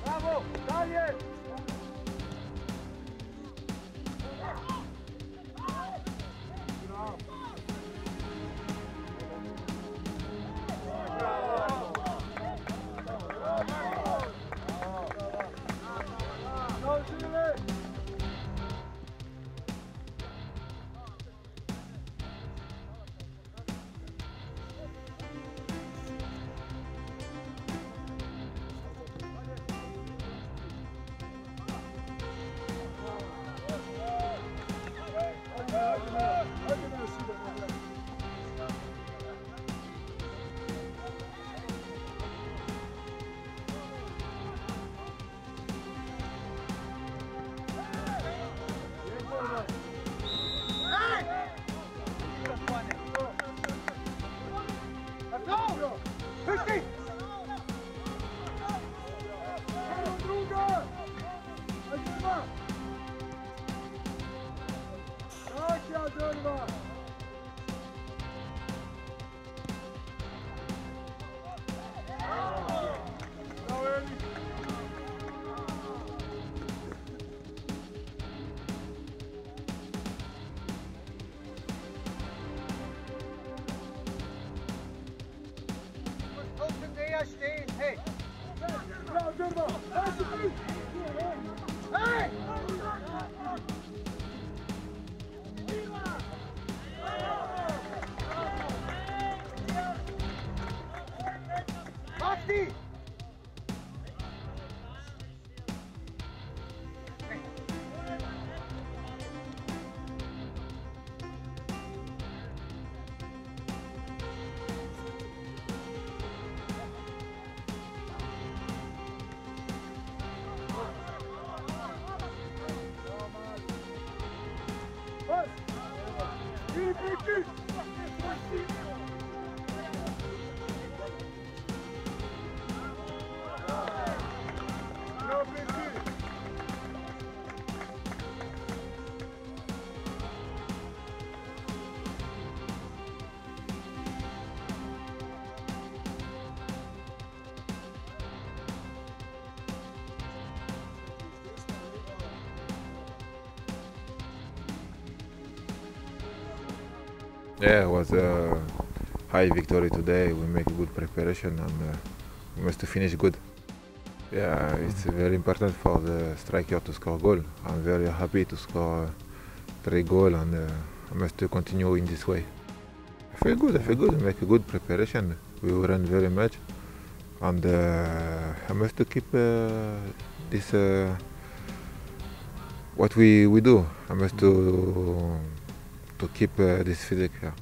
Bravo, Daniel! Stehen, hey! Hey! Basti! Yeah, it was a high victory today. We make good preparation and we must finish good. Yeah, it's very important for the striker to score goal. I'm very happy to score 3 goals and I must continue in this way. I feel good. We make a good preparation. We run very much and I must keep this what we do. I must to keep this physique here.